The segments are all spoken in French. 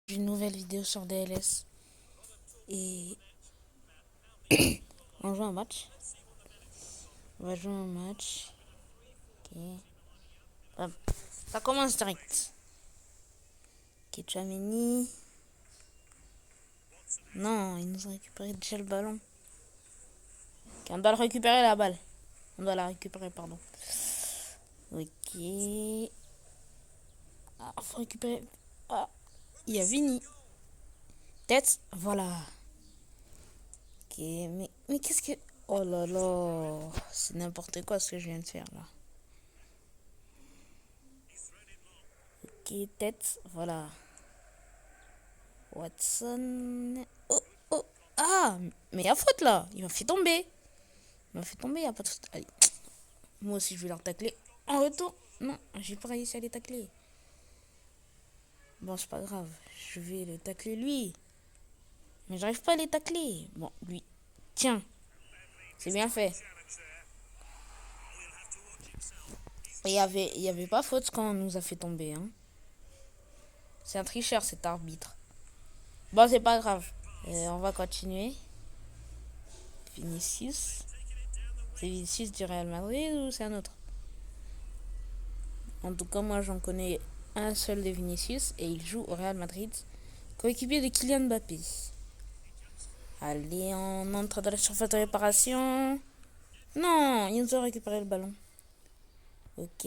Une nouvelle vidéo sur DLS et on joue un match. On va jouer un match. Ok. Hop. Ça commence direct. Ok, Tchouaméni. Non, il nous a récupéré déjà le ballon. Ok, on doit le récupérer la balle. On doit la récupérer, pardon. Ok. Ah, faut récupérer. Ah, il y a Vini. Tête, voilà. Ok, mais qu'est-ce que. Oh là là. C'est n'importe quoi ce que je viens de faire là. Ok, tête, voilà. Watson. Oh, oh. Ah, mais il y a faute là. Il m'a fait tomber. Il m'a fait tomber, il n'y a pas de faute. Allez. Moi aussi, je vais leur tacler. En retour. Non, j'ai pas réussi à les tacler. Bon, c'est pas grave. Je vais le tacler lui. Mais j'arrive pas à les tacler. Bon, lui. Tiens. C'est bien fait. Et il y avait pas faute quand on nous a fait tomber. Hein. C'est un tricheur cet arbitre. Bon, c'est pas grave. On va continuer. Vinicius. C'est Vinicius du Real Madrid ou c'est un autre? En tout cas, moi j'en connais un seul de Vinicius et il joue au Real Madrid, coéquipier de Kylian Mbappé. Allez, on entre dans la surface de réparation. Non, ils nous ont récupéré le ballon. Ok.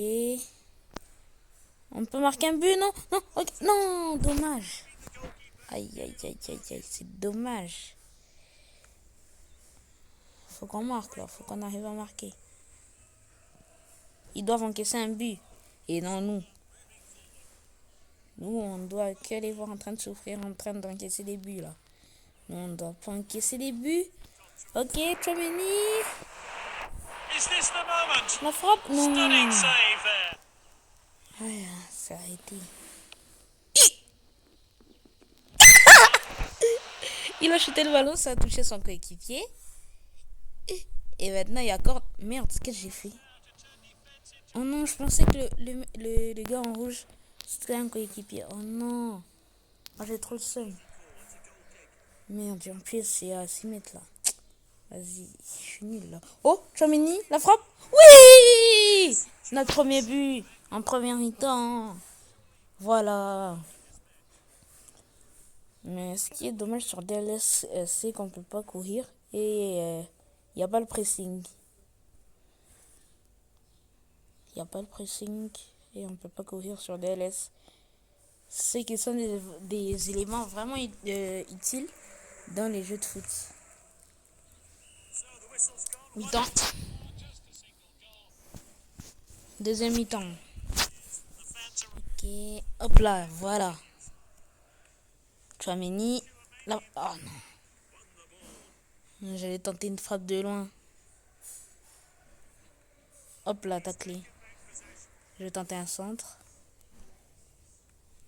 On peut marquer un but, non? Non, okay. Non, dommage. Aïe, aïe, aïe, aïe, aïe, c'est dommage. Faut qu'on marque là, faut qu'on arrive à marquer. Ils doivent encaisser un but. Et non, nous. Nous, on doit que les voir en train de souffrir, en train d'encaisser des buts là. Nous, on doit pas encaisser des buts. Ok, Tchouaméni. La frappe. Non. Ah, c'est arrêté. Il a chuté le ballon, ça a touché son coéquipier. Et maintenant, il y a encore... Merde, qu'est-ce que j'ai fait? Oh non, je pensais que le gars en rouge, c'était un coéquipier. Oh non. Oh, j'ai trop le seum. Merde, en plus, c'est à 6 mètres là. Vas-y, je suis nul là. Oh, Tchouaméni, la frappe. Oui. Notre premier but en première mi-temps. Voilà. Mais ce qui est dommage sur DLS, c'est qu'on peut pas courir et il n'y a pas le pressing. Il n'y a pas le pressing et on peut pas courir sur DLS. C'est qui sont des éléments vraiment utiles dans les jeux de foot. Mi-temps. Deuxième mi-temps. Ok, hop là, voilà. Tchouaméni. Là. Oh non. J'allais tenter une frappe de loin. Hop là, taclé. Je vais tenter un centre.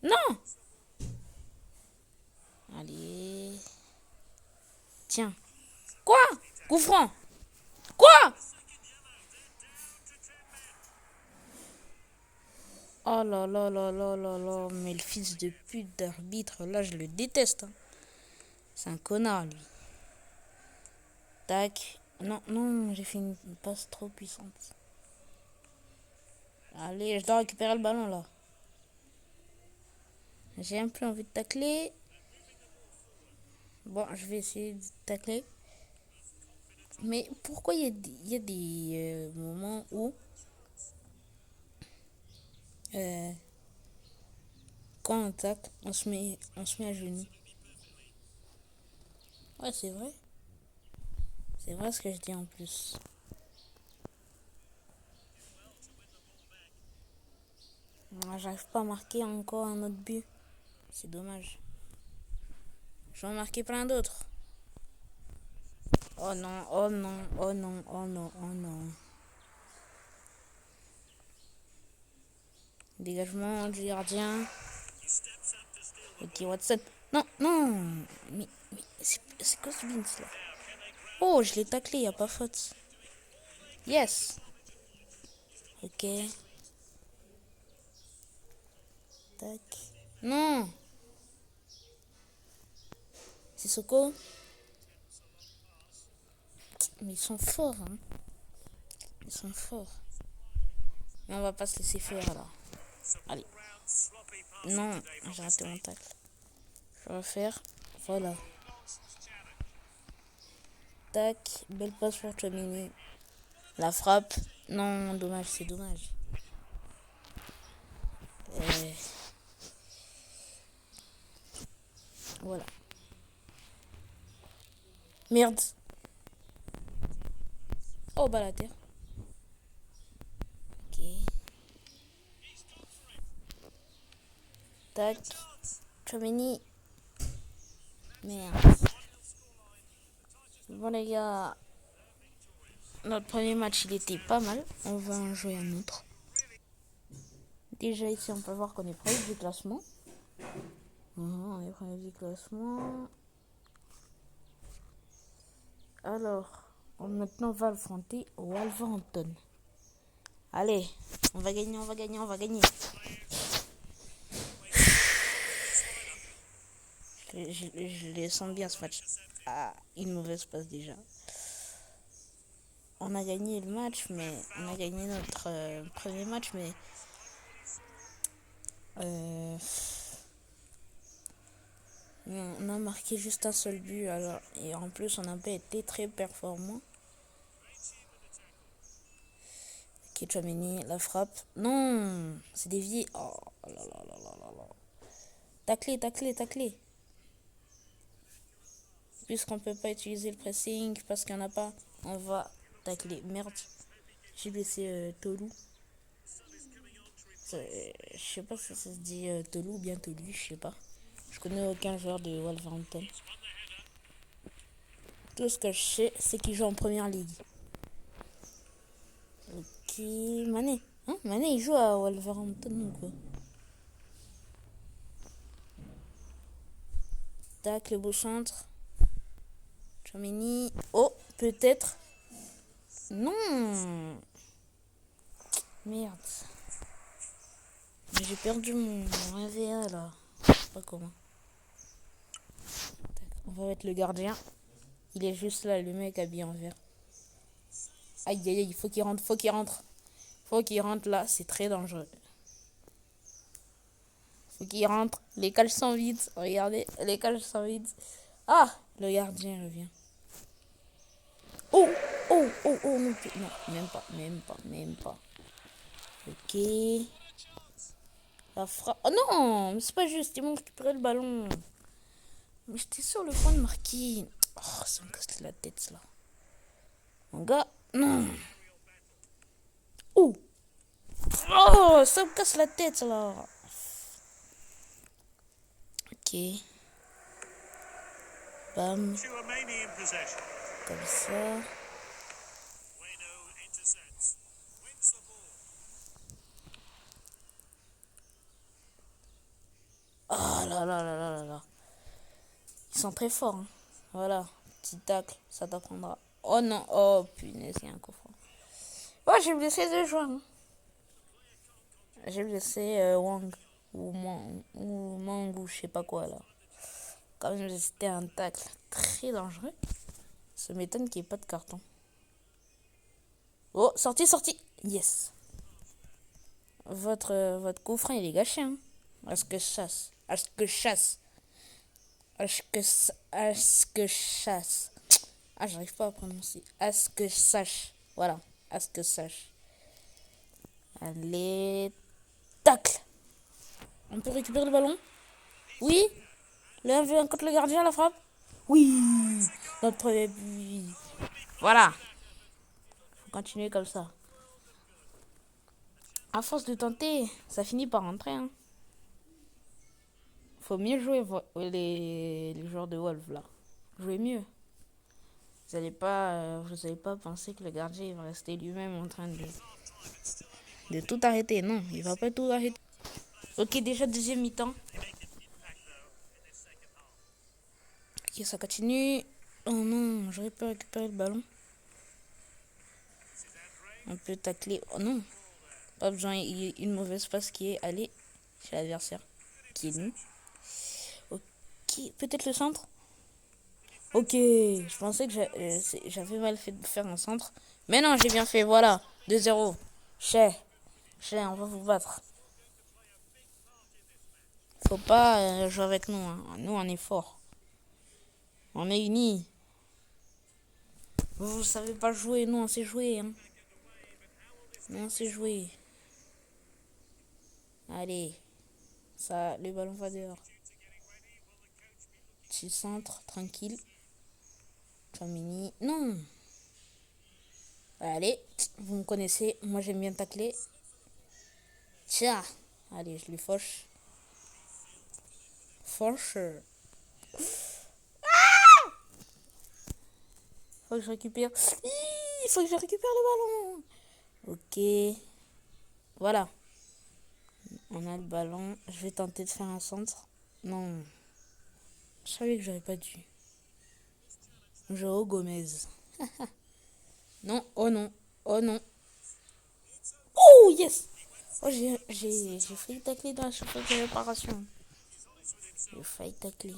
Non. Allez. Tiens. Quoi? Coup franc. Quoi? Oh là là là là là là. Mais le fils de pute d'arbitre, là, je le déteste. Hein. C'est un connard, lui. Tac. Non, non, j'ai fait une passe trop puissante. Allez, je dois récupérer le ballon, là. J'ai un peu envie de tacler. Bon, je vais essayer de tacler. Mais pourquoi il y a des moments où euh, quand on attaque, on se met à genoux. Ouais, c'est vrai. C'est vrai ce que je dis en plus. J'arrive pas à marquer encore un autre but. C'est dommage. Je vais en marquer plein d'autres. Oh non, oh non, oh non, oh non, oh non. Dégagement du gardien. Ok, Watson. Non, non. Mais c'est quoi ce beans là? Oh, je l'ai taclé, y a pas faute. Yes. Ok. Tac. Non. Sissoko. Mais ils sont forts, hein. Ils sont forts. Mais on va pas se laisser faire, là. Allez. Non, j'ai raté mon tacle. Je vais refaire. Voilà. Tac. Belle passe pour Chouamini. La frappe. Non, dommage, c'est dommage. Voilà. Merde. Oh, bah la terre. Ok. Tac. Chouamini. Merde. Bon les gars. Notre premier match il était pas mal. On va en jouer un autre. Déjà ici on peut voir qu'on est premier du classement. On est premier du classement. Alors, maintenant on va affronter Wolverhampton. Allez, on va gagner, on va gagner, on va gagner. Je les sens bien ce match. Ah, une mauvaise passe déjà. On a gagné le match, mais on a gagné notre premier match, mais on a marqué juste un seul but. Alors, et en plus, on n'a pas été très performant. Ok, Chouameni, la frappe. Non, c'est dévié. Oh là là là là là là. Taclé, taclé, taclé. Puisqu'on peut pas utiliser le pressing parce qu'il n'y en a pas, on va tacler. Merde, j'ai blessé Tolou. Je sais pas si ça se dit Tolou ou bien Tolu, je sais pas. Je connais aucun joueur de Wolverhampton. Tout ce que je sais, c'est qu'il joue en première ligue. Ok, Mané. Hein, Mané, il joue à Wolverhampton ou quoi? Tac, le beau centre. Chouameni. Oh, peut-être. Non. Merde. J'ai perdu mon RVA là. Je sais pas comment. Tac, on va mettre le gardien. Il est juste là, le mec habillé en vert. Aïe aïe aïe, faut qu'il rentre, faut qu'il rentre. Faut qu'il rentre là, c'est très dangereux. Faut qu'il rentre. Les cages sont vides. Regardez, les cages sont vides. Ah, le gardien revient. Oh, oh, oh, oh, non, non, même pas, même pas, même pas. Ok. La frappe. Oh non, mais c'est pas juste, ils m'ont récupéré le ballon. Mais j'étais sur le point de marquer. Oh, ça me casse la tête, là. Mon gars, non. Oh, oh, ça me casse la tête, là. Ok. Bam. Comme ça. Oh là là là là là là. Ils sont très forts. Hein. Voilà. Petit tacle, ça t'apprendra. Oh non. Oh punaise, il y a un coffre. Oh, j'ai blessé deux joueurs. Hein. J'ai blessé Wang. Ou Mang ou je sais pas quoi là. Quand même, c'était un tacle très dangereux. Ça m'étonne qu'il n'y ait pas de carton. Oh, sorti, sorti. Yes. Votre coup franc, il est gâché. Hein. À ce que je chasse. À ce que je chasse. À ce que je chasse. Ah, j'arrive pas à prononcer. À ce que je sache. Voilà. À ce que je sache. Allez. Tacle. On peut récupérer le ballon? Oui. Le 1v1 contre le gardien, la frappe? Oui. Notre premier but. Voilà. Faut continuer comme ça. À force de tenter, ça finit par rentrer. Hein. Faut mieux jouer les joueurs de Wolf là. Jouez mieux. Vous allez pas penser que le gardien il va rester lui-même en train de tout arrêter. Non, il va pas tout arrêter. Ok, déjà deuxième mi-temps. Ok, ça continue. Oh non, j'aurais pas récupéré le ballon. On peut tacler. Oh non. Pas besoin, il y a une mauvaise passe qui est allée chez l'adversaire. Qui est nu. Ok, peut-être le centre. Ok, je pensais que j'avais mal fait de faire un centre. Mais non, j'ai bien fait, voilà. 2-0. Chez, on va vous battre. Faut pas jouer avec nous, hein. Nous, on est forts. On est unis. Vous savez pas jouer, nous, on sait jouer, hein. Nous, on sait jouer. Allez, ça, le ballon va dehors. Petit centre, tranquille. Chamini, non. Allez, vous me connaissez, moi j'aime bien tacler. Tiens, allez, je lui fauche. Fauche. Faut que je récupère. Il faut que je récupère le ballon. Ok. Voilà. On a le ballon. Je vais tenter de faire un centre. Non. Je savais que j'aurais pas dû. Joao Gomez. Non. Oh non. Oh non. Oh yes. Oh j'ai failli tacler dans la surface de réparation. J'ai failli tacler.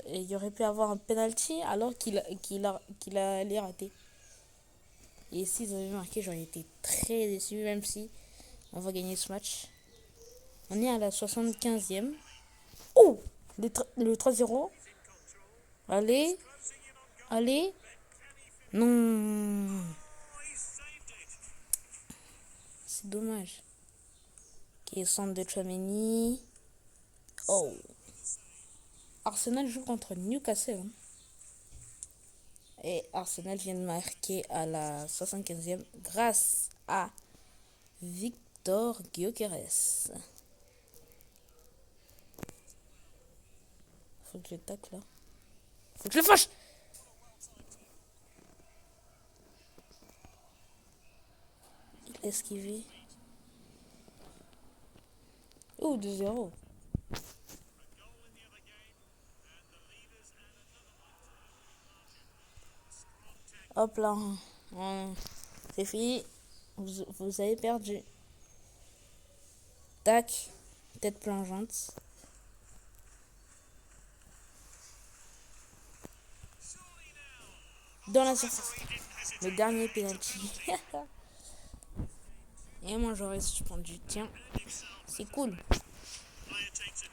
Il aurait pu avoir un penalty alors qu'il allait rater. Et s'ils avaient marqué, j'aurais été très déçu, même si on va gagner ce match. On est à la 75e. Oh, le 3-0. Allez, allez. Non, c'est dommage. Ok, centre de Tchouaméni. Oh. Arsenal joue contre Newcastle, hein. Et Arsenal vient de marquer à la 75e grâce à Victor Gyökeres. Faut que je tacle là. Faut que je le fâche. Il a esquivé. Oh, 2-0. Hop là. C'est fini. Vous avez perdu. Tac. Tête plongeante. Dans la surface. Le dernier penalty. Et moi j'aurais suspendu. Tiens. C'est cool.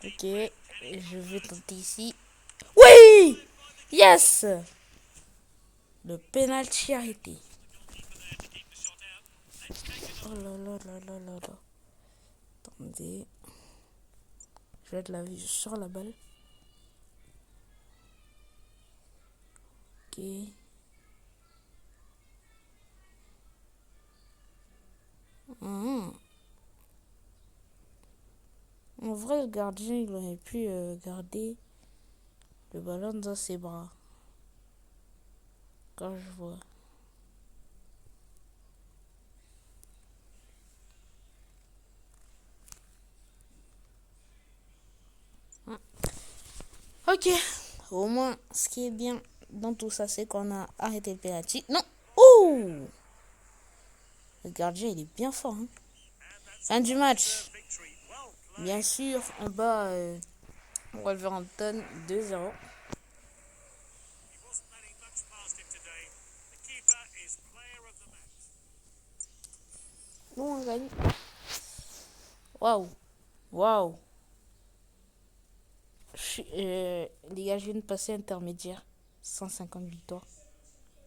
Ok. Je vais tenter ici. Oui! Yes! Le penalty arrêté. Oh là là là là là là. Attendez. Je vais de la vue sur la balle. Ok. En vrai, le gardien, il aurait pu garder le ballon dans ses bras. Quand je vois. Ok. Au moins, ce qui est bien dans tout ça, c'est qu'on a arrêté le penalty. Non! Oh! Le gardien, il est bien fort, hein. Fin du match. Bien sûr, on bat Wolverhampton 2-0. Bon, on gagne. Waouh! Waouh! Les gars, je viens de passer intermédiaire. 150 victoires.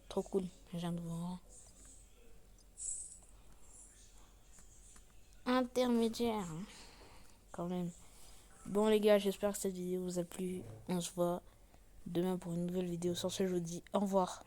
Trop cool. Je viens de voir. Intermédiaire, hein, quand même. Bon, les gars, j'espère que cette vidéo vous a plu. On se voit demain pour une nouvelle vidéo. Sur ce, je vous dis au revoir.